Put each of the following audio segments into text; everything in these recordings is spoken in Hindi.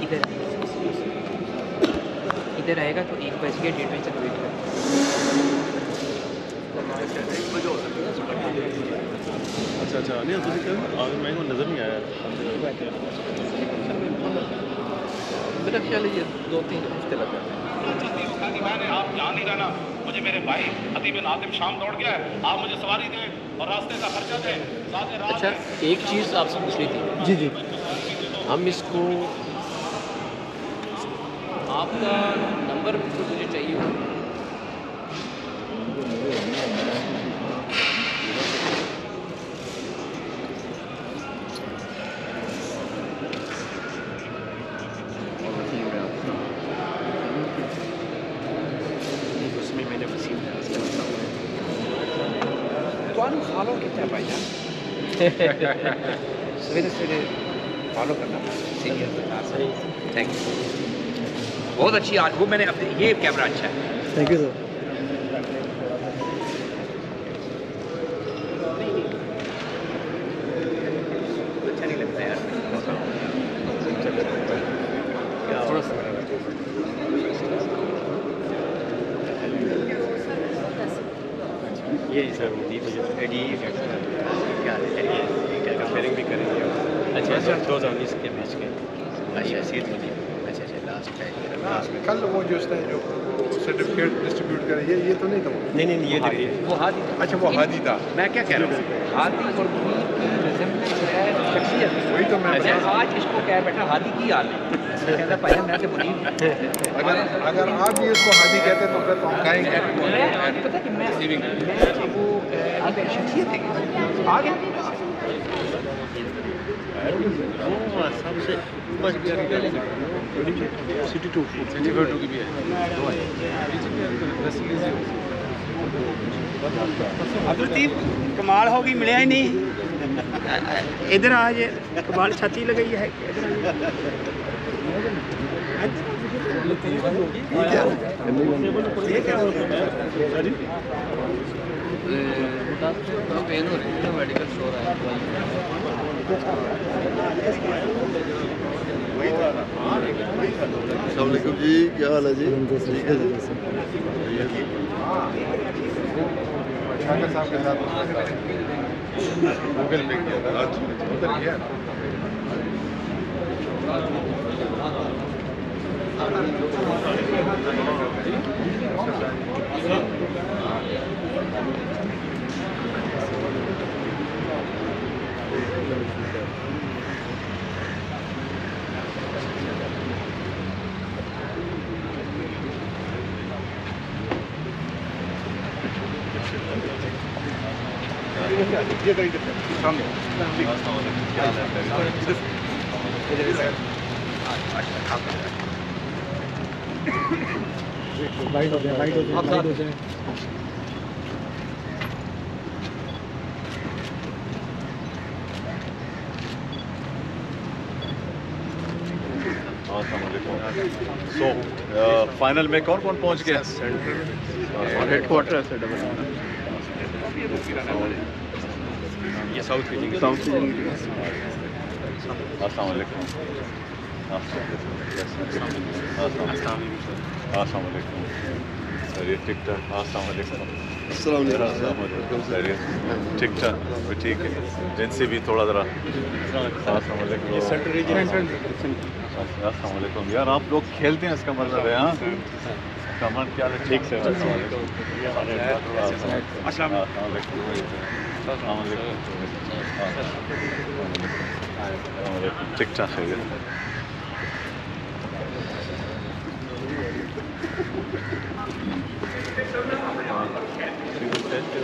इधर इधर आएगा तो 1 बज के 1:30 बजे तक वेट कर। अच्छा नहीं तुझे क्या आज मैं को नज़र नहीं आया मेरा ख्याल है ये 2-3 हफ्ते लग जाते हैं। मैंने आप यहाँ नहीं रहना, मुझे मेरे भाई अतीब नातिम शाम दौड़ गया है, आप मुझे सवारी दें और रास्ते का खर्चा दें। अच्छा एक चीज़ आपसे पूछ रही थी। जी हम इसको आपका नंबर मुझे चाहिए हो। फॉलो कितना है भाईजान? सवेरे सवेरे फॉलो करना सीनियर सरकार से। थैंक यू, बहुत अच्छी आज वो मैंने अपने ये कैमरा अच्छा है। Thank you sir. अच्छा नहीं लगता यार थोड़ा सा ये सर क्या कंपेयरिंग भी करेंगे। अच्छा 2019 के मैच के अच्छा सीट मुझे अच्छा लास्ट है कल वो जो उसने जो सर्टिफिकेट डिस्ट्रीब्यूट करे ये तो नहीं था वो? नहीं ये वो हादी। अच्छा वो हादी था। मैं क्या कह रहा हूँ हादी और मुनीर की रिजेम्बलेंस है शख्सियत। वही तो मैं आज इसको कह बैठा हादी की हाल है कहता भाई मैं से मुनीर अगर आप भी इसको हादी कहते तो फिर तो हम कहेंगे। मैं पता कि मैं वो शख्सियत है आ गया सबसे सिटी टू की भी है अब्दुल लतीफ कमाल होगी मिले ही नहीं इधर आ जे कमाल छाती लगाई है पेन हो रही है मेडिकल स्टोर आया अस्सलामुअलैकुम जी, क्या हाल है जी? ठीक है जी। शाकर साहब के साथ गूगल पे किया था उधर किया ये कहीं सामने लाइट हो जाए सो फाइनल में कौन पहुंच गया? हेडक्वार्टर से डबल ये साउथ की साउथ की अस्सलाम वालेकुम। अस्सलाम वालेकुम सर, ये ठीक ठाक। अस्सलाम वालेकुम। ठीक ठाक ठीक है। जिनसे भी थोड़ा ज़रा अस्सलाम वालेकुम। अस्सलाम वालेकुम। यार आप लोग खेलते हैं इसका मतलब है हाँ कमर क्या ठीक सर। अस्सलाम वालेकुम। ठीक ठाक है।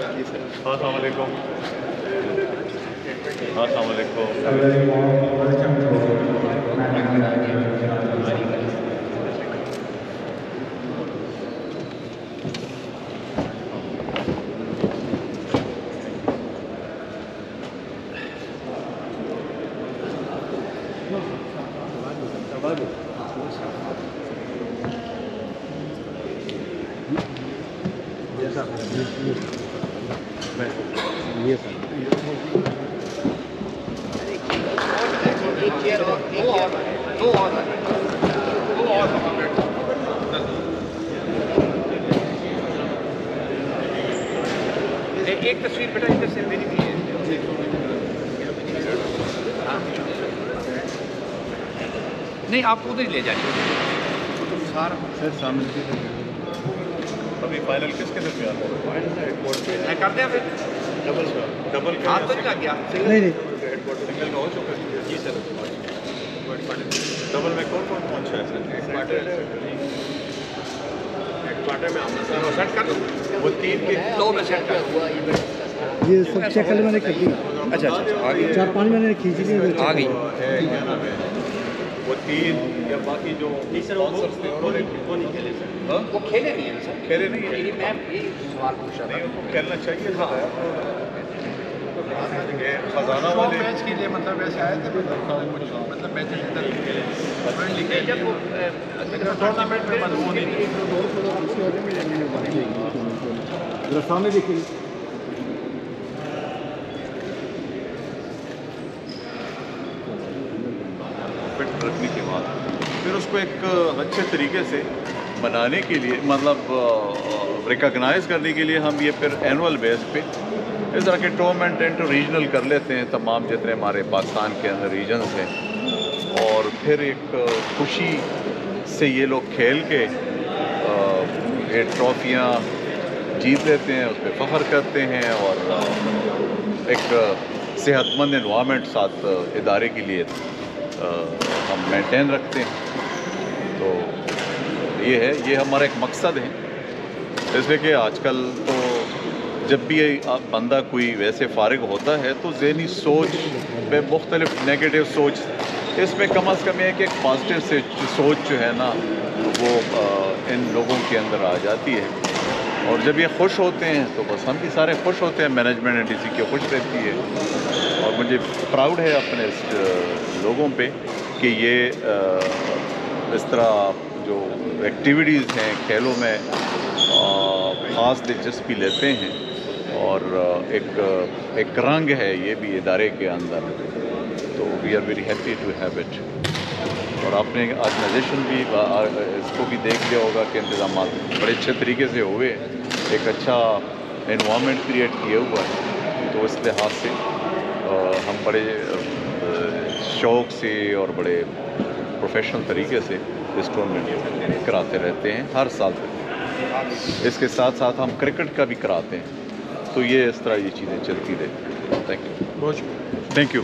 अस्सलाम वालेकुम। अस्सलाम वालेकुम। ये सर एक चेयर और दो और वहाँ बैठ। एक तस्वीर बेटा इधर से मेरी भी है। हाँ। नहीं आप उधर ही ले जाइए सारा। अभी फाइनल किसके दरमियान होगा? मैं कर दिया फिर डबल हाथ तो नहीं लग गया। नहीं सिंगल का हो चुका है जी सर। डबल में कौन पहुंचा है सर? क्वार्टर में आना सर सेट कर दो। वो 3 के दो में सेट कर दो। ये सब चेक कर मैंने कर दी। अच्छा आ गई 4-5 मैंने खींच ली आ गई। क्या नाम है वो 3 या बाकी जो स्पॉन्सर्स थे उन्होंने वो नहीं खेले सर। हाँ वो खेले नहीं है सर। खेले नहीं है। मैं ये सवाल पूछ रहा था। नहीं उनको खेलना चाहिए था। ये खजाना वाले मैच के लिए मतलब ऐसे आए थे मतलब मैच जब वो टूर्नामेंट में वो नहीं थे। सामने देखिए फिट रखने के बाद फिर उसको एक अच्छे तरीके से बनाने के लिए मतलब रिकॉग्नाइज करने के लिए हम ये फिर एनुअल बेस पे इस तरह के टूर्नामेंट इंटर रीजनल कर लेते हैं तमाम जितने हमारे पाकिस्तान के अंदर रीजन्स हैं और फिर एक खुशी से ये लोग खेल के ये ट्रॉफियाँ जीत लेते हैं उस पर फ़ख्र करते हैं और एक सेहतमंद एनवायरनमेंट साथ इदारे के लिए हम मेंटेन रखते हैं। तो ये हमारा एक मकसद है इसलिए कि आजकल तो जब भी बंदा कोई वैसे फारिग होता है तो ज़हनी सोच पे मुख्तलिफ नेगेटिव सोच इसमें कम अज़ कम है कि एक पॉजिटिव से सोच जो है ना वो इन लोगों के अंदर आ जाती है और जब ये खुश होते हैं तो बस हम भी सारे खुश होते हैं। मैनेजमेंट एंड डीसी की खुश रहती है और मुझे प्राउड है अपने लोगों पे कि ये इस तरह जो एक्टिविटीज़ हैं खेलों में ख़ास दिलचस्पी लेते हैं और एक रंग है ये भी इदारे के अंदर। तो we are very happy to have it. और आपने ऑर्गेनाइजेशन भी इसको भी देख लिया होगा कि इंतज़ाम बड़े अच्छे तरीके से हुए एक अच्छा एनवायरनमेंट क्रिएट किया हुआ है। तो इस लिहाज से हम बड़े शौक़ से और बड़े प्रोफेशनल तरीके से इस टूर्नामेंट कराते रहते हैं हर साल। इसके साथ साथ हम क्रिकेट का भी कराते हैं तो ये इस तरह ये चीज़ें चलती रहती हैं। थैंक यू बहुत शुक्रिया। Thank you.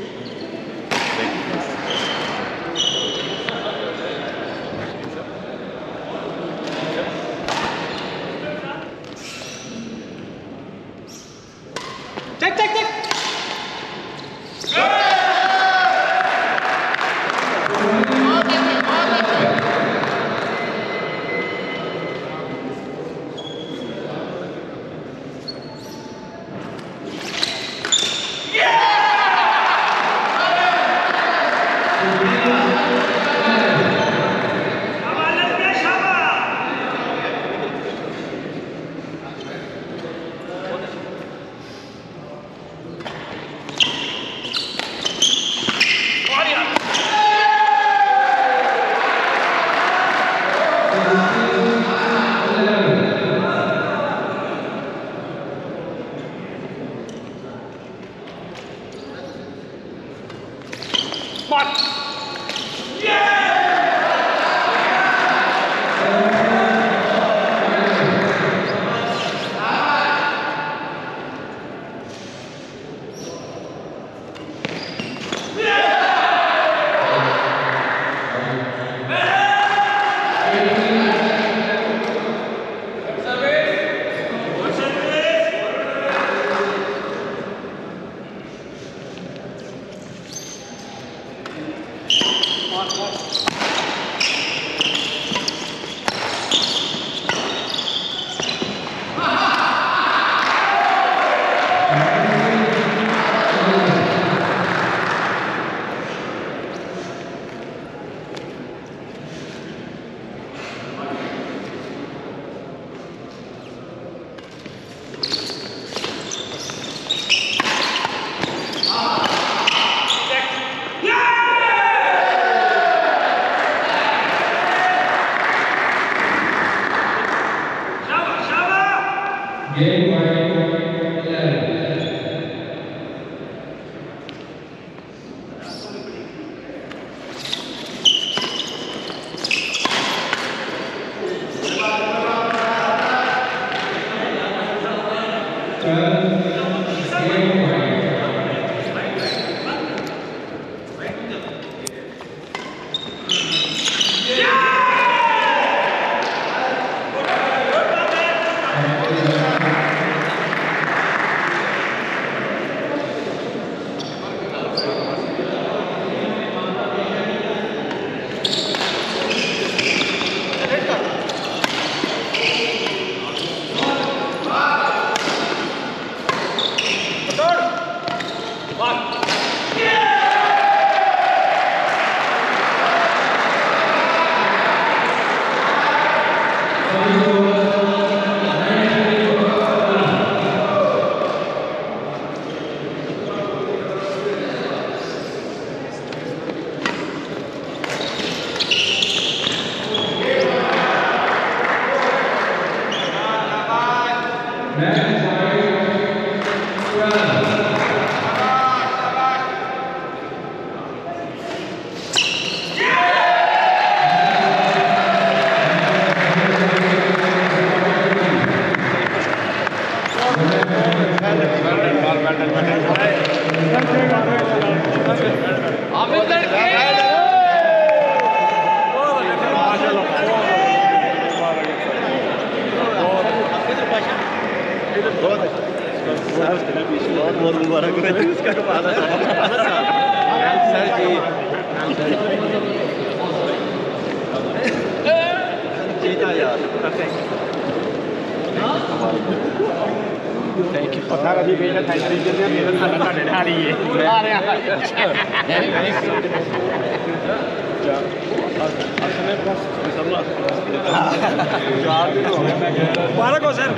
मुबारक हो सर,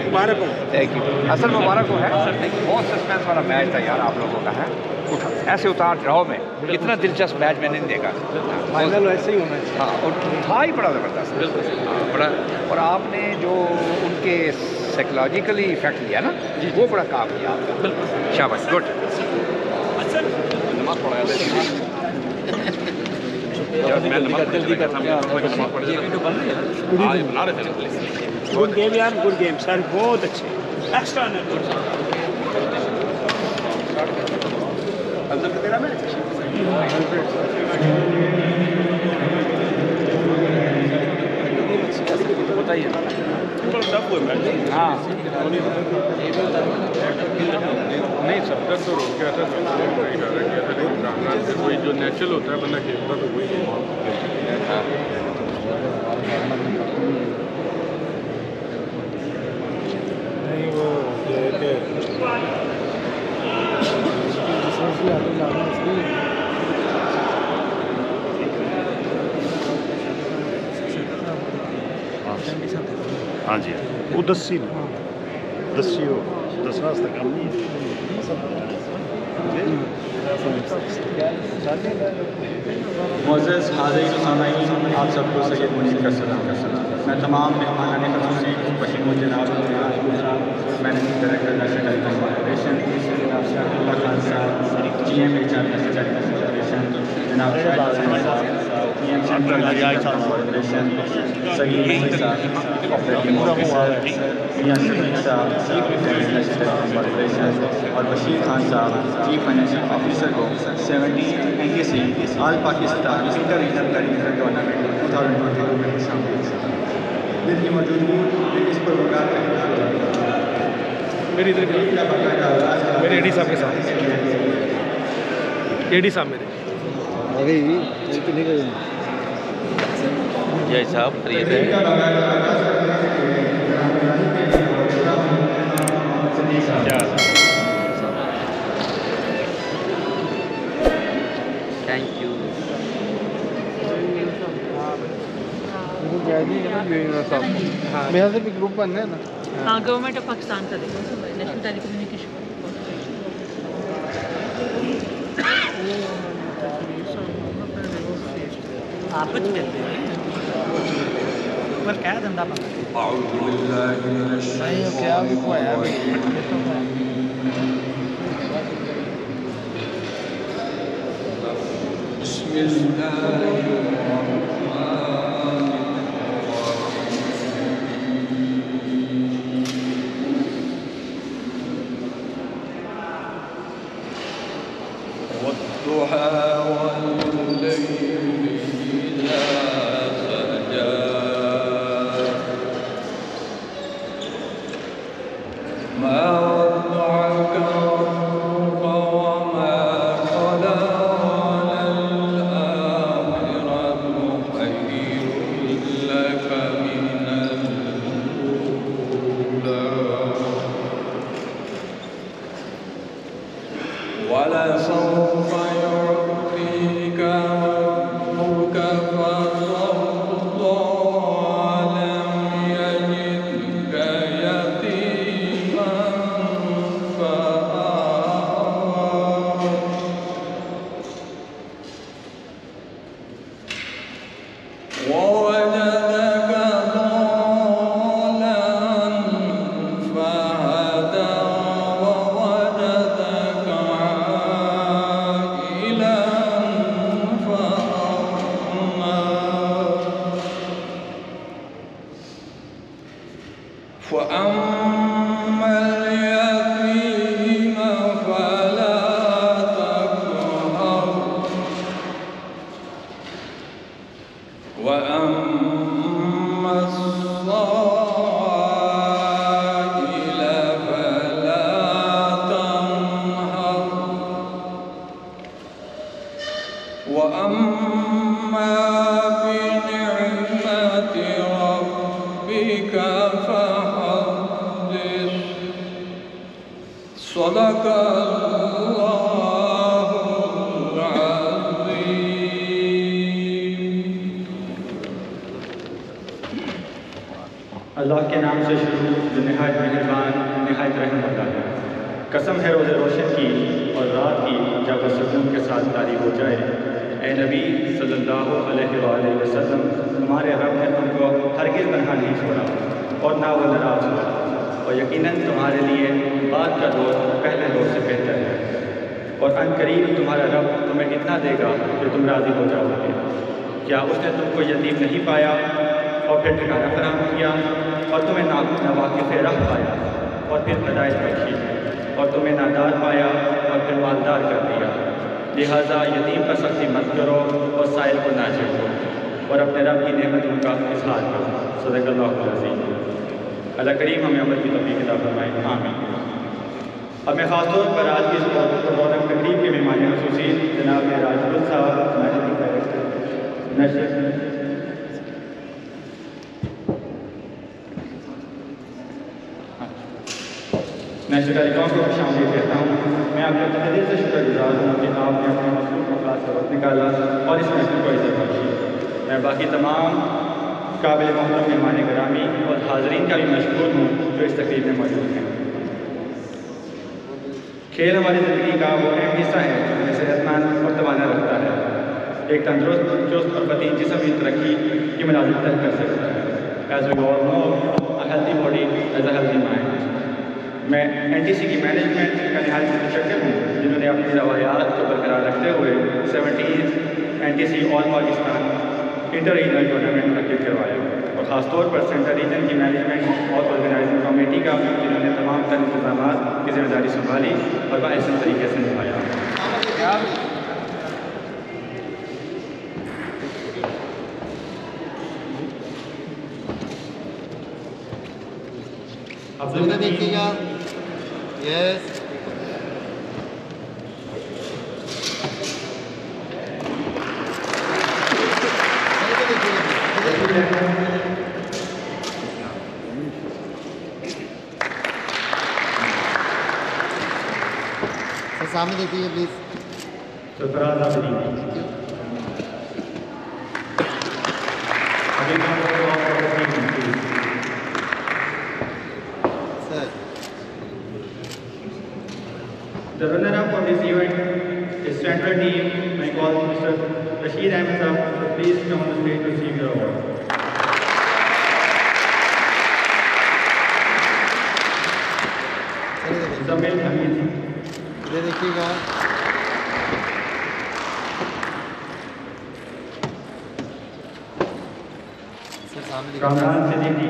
मुबारक हो। Thank you. असल मुबारक हो है, बहुत सस्पेंस वाला मैच था यार आप लोगों का है। ऐसे उतार ड्रॉ में इतना दिलचस्प मैच मैंने नहीं देखा। फाइनल वैसे ही होना चाहिए। हाँ, और था ही बड़ा ज़बरदस्त। हाँ, बड़ा। और आपने जो उनके साइकोलॉजिकली इफेक्ट लिया ना, वो बड़ा काम किया आपका। शाबाश, गुड। गुड गेम यार, गुड गेम सर, बहुत अच्छे, एक्स्ट्रा बताइए। हाँ नहीं, सबका तो रोक गया था, कोई जो नेचुरल होता है बंदा खेलता तो वही नहीं। वो हाँ जी, वो दस्सी हो, दस रास्ता काम नहीं है। मोअज़्ज़ज़ हाज़रीन व सामाईन, आप सबको सैयद मुनीर का सलाम। मैं तमाम मेहमान ख़ुसूसी बशीर जनाब managing director national telecom corporation जनाब शाहिदुल्लाह खान साहब, GM नेशनल कॉर्पोरेशन जनाब शाहिद साहब, GM कॉर्पोरेशन सईद साहब ऑपरेटिंग ऑफिसर, मियां सईद साहब नेशनल टेलीकॉम कॉर्पोरेशन और बशीर खान साहब चीफ फाइनेंशियल ऑफिसर को 17 NTC all Pakistan inter regional badminton tournament 2022 में शामिल दिन की मौजूदगी इस प्रोग्राम में मेरी इधर मेरे एडी साहब के साथ, एडी साहब मेरे जय साहब, खरीद है। Thank you. मेरा सिर्फ ग्रुप बनना है ना। हाँ, गवर्नमेंट ऑफ पाकिस्तान का देखो, नेशनल टेलीकम्युनिकेशन आप कुछ कहते हैं पर कह दिंदा बंदा नहीं क्या भी कोई है भी अल्लाह के नाम से शुरू जो नहायत मेहरबान नहायत रहम वाला है। कसम है रोज़े रोशन की और रात की जब वह सुकून के साथ तारीफ हो जाए। ए नबी सल्लल्लाहु अलैहि वसल्लम, तुम्हारे रब ने तुमको हरगिज़ तन्हा नहीं छोड़ा और ना वो नाराज़ हुआ, और यकीनन तुम्हारे लिए बाद का दौर पहले दौर से बेहतर है, और अनकरीब तुम्हारा रब तुम्हें इतना देगा कि तुम राज़ी हो जाओगे। क्या उसने तुमको यतीम नहीं पाया और फिर ठिकाना फराहम किया, और तुम्हें नावाकिफ़ राह पाया और फिर हदायत बख्शी, और तुम्हें नादार पाया और फिर मालदार कर दिया। लिहाजा यतीम पर सख्ती मत करो और साइल को ना झेलो, और अपने रब की नेमतों का इज़हार करो। सदक़ल्लाहुल अज़ीम। अल्लाह करीम हमें अमल की तौफ़ीक़ अता फ़रमाए, आमीन। अब मैं ख़ास तौर पर आज की इस रौनक तकरीब के मेहमान ख़ुसूसी जनाब राजपुर साहब मैनेजिंग डायरेक्टर नशर नेशनल टेलीकॉम को शामिल कहता हूँ। मैं आपके तहे से शुक्रगुजार हूँ कि आपने अपने मसरूफ़ अवकाश से वक्त निकाला और इस महफिल को इज़्ज़त बख्शी। मैं बाकी तमाम काबिल मोहतरम मेहमान गिरामी और हाज़रीन का भी मशकूर हूँ जो इस तकरीब में मौजूद हैं। खेल हमारी ज़िंदगी का वो अहम हिस्सा है जो हमें सेहतमंद और तवाना रखता है। एक तंदुरुस्त चुस्त और फतीह जिस्म की तरक्की की मुलाज़िम तय कर सकता है। As we all know, a healthy body as a healthy mind. मैं NTC की मैनेजमेंट का नहायत मुतशक्किर हूँ जिन्होंने अपनी रवायात को बरकरार रखते हुए 17 NTC all Pakistan inter regional tournament मुनक़्क़िद करवाया, और ख़ासतौर पर सेंट्रल रीजन की मैनेजमेंट और ऑर्गेनाइजिंग कमेटी का जिन्होंने तमाम तर इंतज़ामात की जिम्मेदारी संभाली और बाहसन तरीके से निभाया। अब देखिएगा, यस सामने देखिए please. The runner-up of this event is Central Team. I call Mr. Rashid Ahmed, so please come on the stage to receive your award. Muzammil Hamid, ये देखिएगा सर सामने देखिए। Kamran Siddiqui,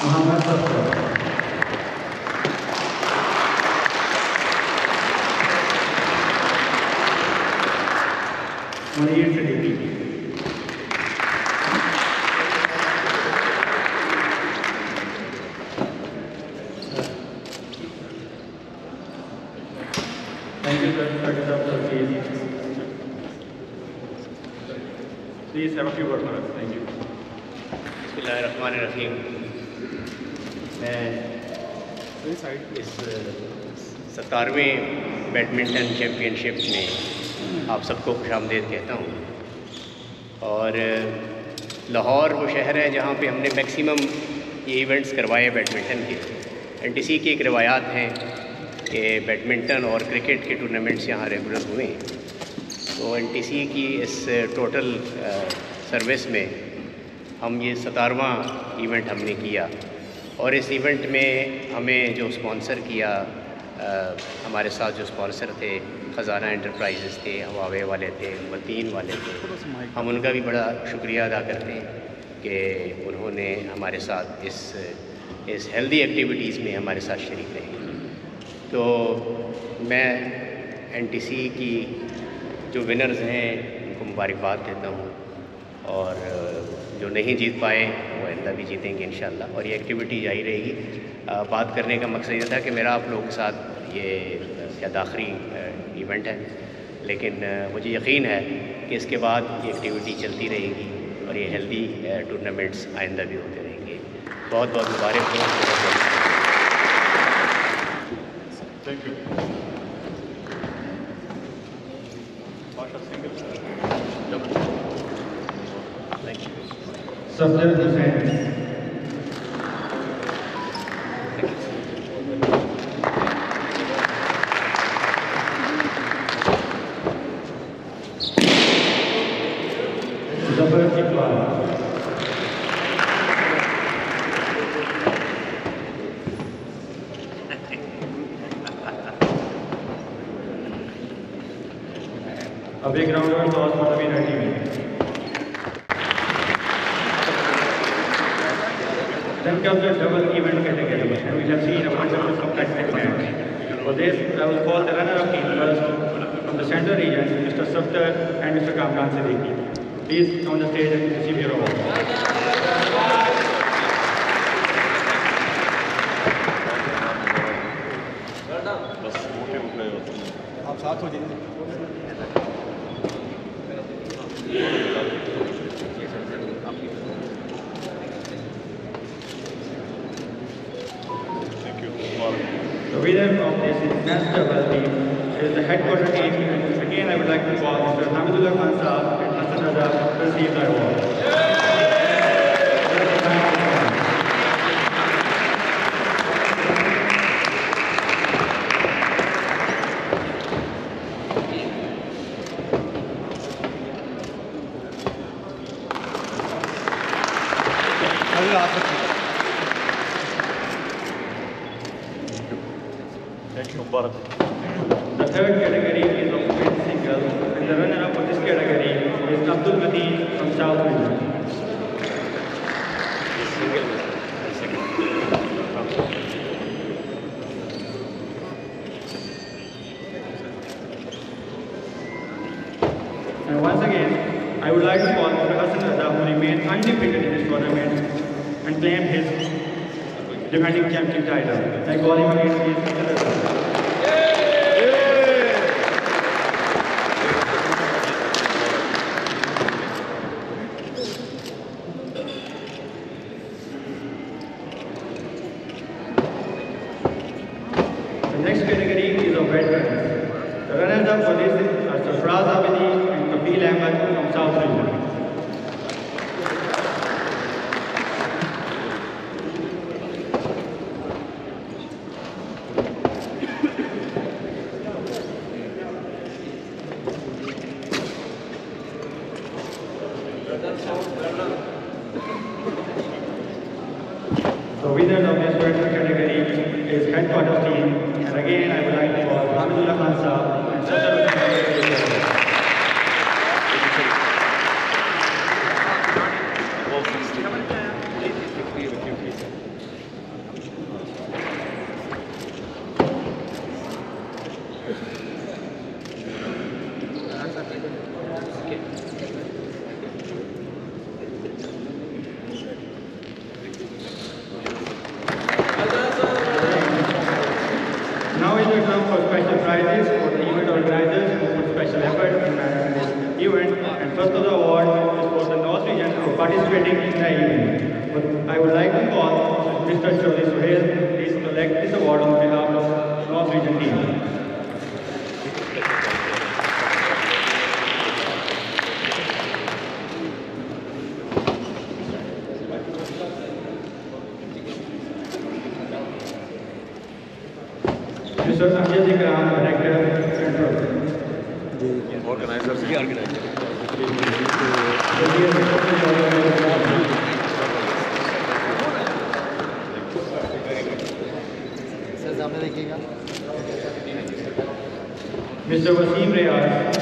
Mohammad Safdar, Munir Siddiqui, Thank you, sir. Please have a few words for us. Thank you. बिस्मिल्लाहिर्रहमानिर्रहीम। मैं इस 17वें बैडमिंटन चैम्पियनशिप में आप सबको खुशामदीद कहता हूँ। और लाहौर वो शहर है जहाँ पे हमने मैक्सिमम ये इवेंट्स करवाए बैडमिंटन के। एनटीसी की एक रिवायात हैं कि बैडमिंटन और क्रिकेट के टूर्नामेंट्स यहाँ रेगुलर हुए। तो एनटीसी की इस टोटल सर्विस में हम ये 17वां इवेंट हमने किया। और इस इवेंट में हमें जो स्पॉन्सर किया, हमारे साथ जो स्पॉन्सर थे ख़जाना एंटरप्राइजेज़ थे, हवावे वाले थे, मतीन वाले थे, हम उनका भी बड़ा शुक्रिया अदा करते हैं कि उन्होंने हमारे साथ इस हेल्दी एक्टिविटीज़ में हमारे साथ शरीक रहे। तो मैं एनटीसी की जो विनर्स हैं उनको मुबारकबाद देता हूँ, और जो नहीं जीत पाए वो आइंदा भी जीतेंगे इंशाल्लाह। और ये एक्टिविटी जारी रहेगी। बात करने का मकसद ये था कि मेरा आप लोगों के साथ ये शायद आखिरी इवेंट है, लेकिन मुझे यकीन है कि इसके बाद ये एक्टिविटी चलती रहेगी और ये हेल्दी टूर्नामेंट्स आइंदा भी होते रहेंगे। बहुत बहुत मुबारक हो। Thank you. Safdar Hussain, Zafar Iqbal, a big round of applause for the winner team. Then comes the double event category, and we have seen a wonderful competitive match. For this, I will call the runner-up team first from the central region, Mr. Safdar and Mr. Kamran Siddiqui. Please come on the stage and receive your award. आप साथ हो जाइए। The winner of this men's double team is the headquarter team. Again, I would like to call Mr. Hamidullah Khan Saab and Hassan Raza to receive the award. The third category is of men's single, and the runner-up of this category is Abdul Mateen from South Region. And once again, I would like to call Mr. Hassan Raza, who remained undefeated in this tournament and claimed his defending champion title. I call him again, please, Hassan Raza. The next category is of veterans. The runners-up for this are Safraz Abedi and Kapil Ahmed from South Region. headquarters team. And again, I would like to call Hamidullah Khan Saab and Satar. Now is the time for special prizes for the event organizers who put special effort in managing this event. And first of the award is for the North region for participating in the event. But I would like to call Mr. Chaudhry Suhail, please collect this award on behalf of the North region team. Mr. Amjad Ikram, Director, Central. Organizers. Sir सामने देखिएगा Mr. Wasim Reyes,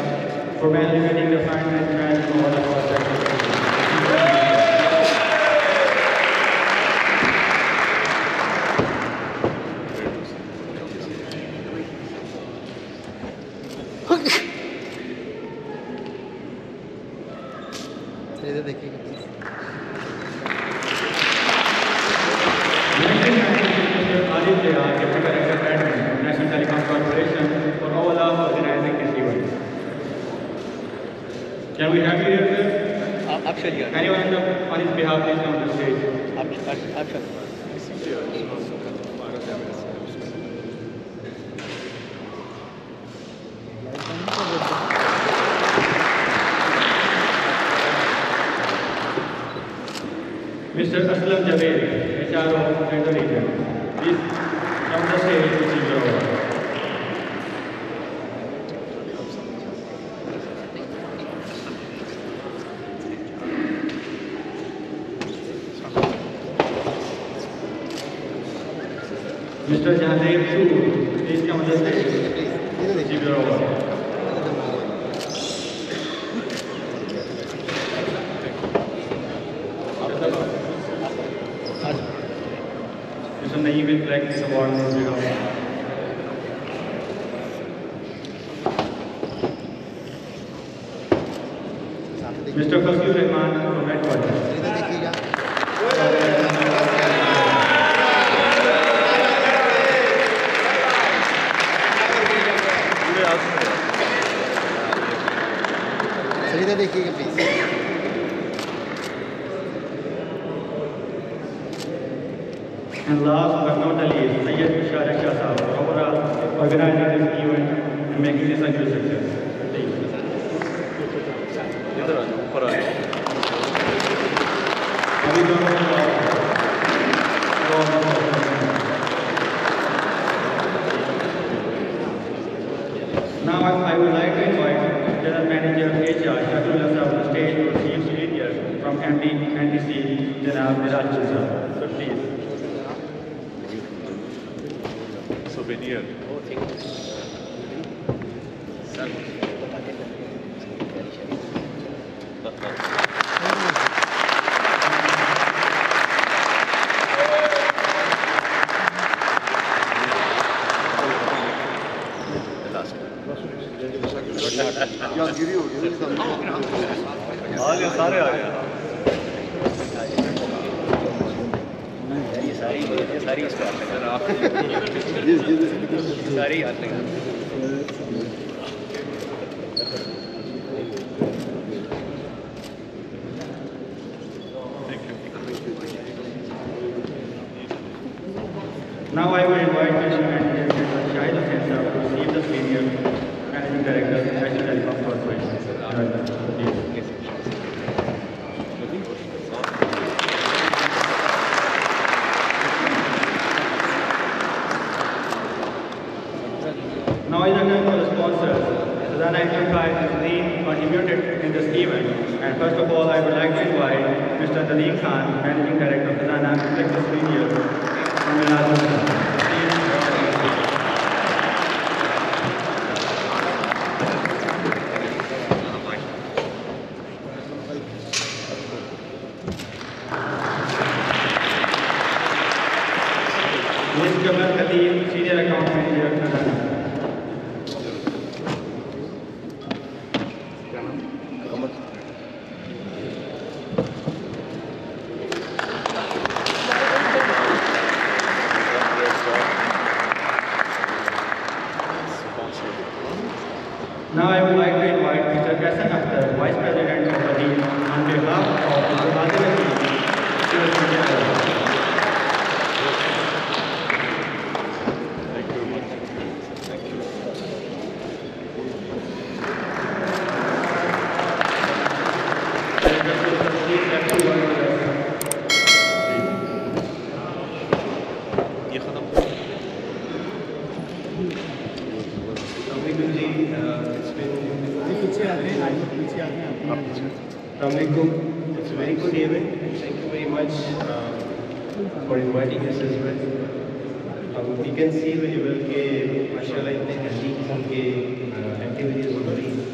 for managing the finance match for all of our इधर देखिएगा National Telecom Corporation for overall organizing this event. Can we have you here, sir? Actually, Anyone on his behalf, please come to the stage. Mr. Aslam Javed, HRO of the region, please come to the stage to receive your award. Mr. Jahandeep Sood, please come to the stage to receive your award. Mr. Naeem will collect this award on his behalf. Mr. Fazlur Rahman from headquarters. इधर देखिएगा सर इधर देखिएगा please And last but not the least, Sayyid Bashar Shah Saab for overall organizing this event and making this a huge success. Thank you. अभी दोनों Now I would like to invite General Manager HR Shakirullah Saab on the stage to receive souvenirs from MD NTC Janab Niraj Saab. So please. Souvenir. सारे आ गए सारी इसको सारी आते हैं Now I will invite Mr. Manager Shahid Hussain Saab to receive the senior Managing Director of National Telecom Corporation. Now is the time for the sponsors. Susanna Enterprise has been contributed in this event. And first of all, I would like to invite Mr. Nadeem Khan, Managing Director of Susanna, to take the senior from the Miss Qamar Khatib senior account manager खजाना। Now I would like to invite Mr. Kasan Akhtar, Vice President of the team, on behalf of Mr. Adil Aziz, to present. It's a very good event, and thank you very much for inviting us as well. We can see very well that mashallah itne healthy qisam ke activities ho rahi हैं,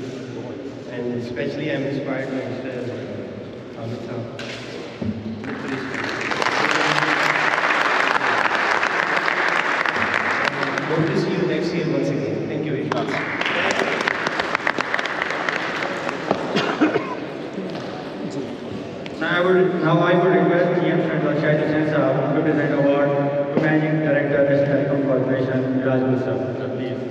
and especially I am inspired by Mr. Amit Saab. Hope to see you next year once again. Thank you very much. Now I would request GM Shahid Hussain Saab to present award to Managing Director, National Telecom Corporation, Raj Musa. Please.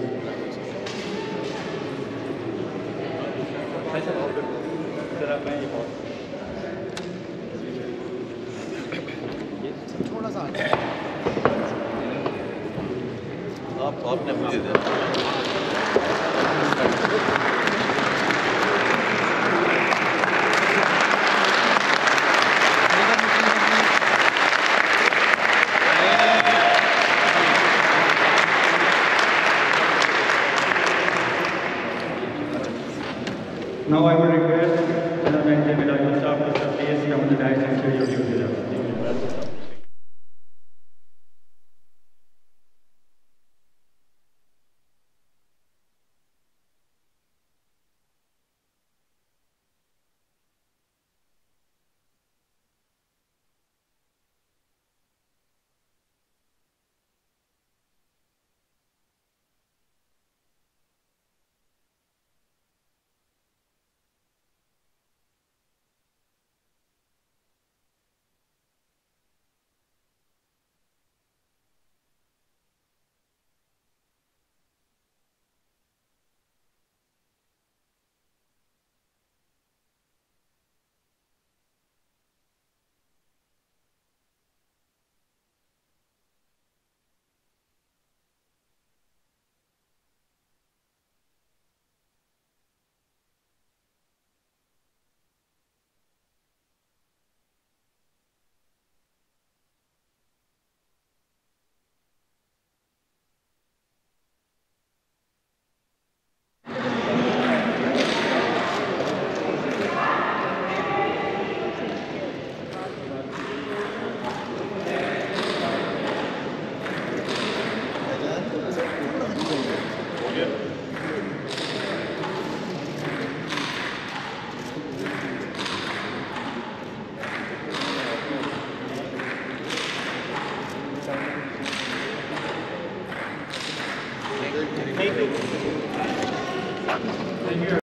थोड़ा सा आपने मुझे दिया। Now I would request General Manager Raj Musa to please come to the dais and show your duties.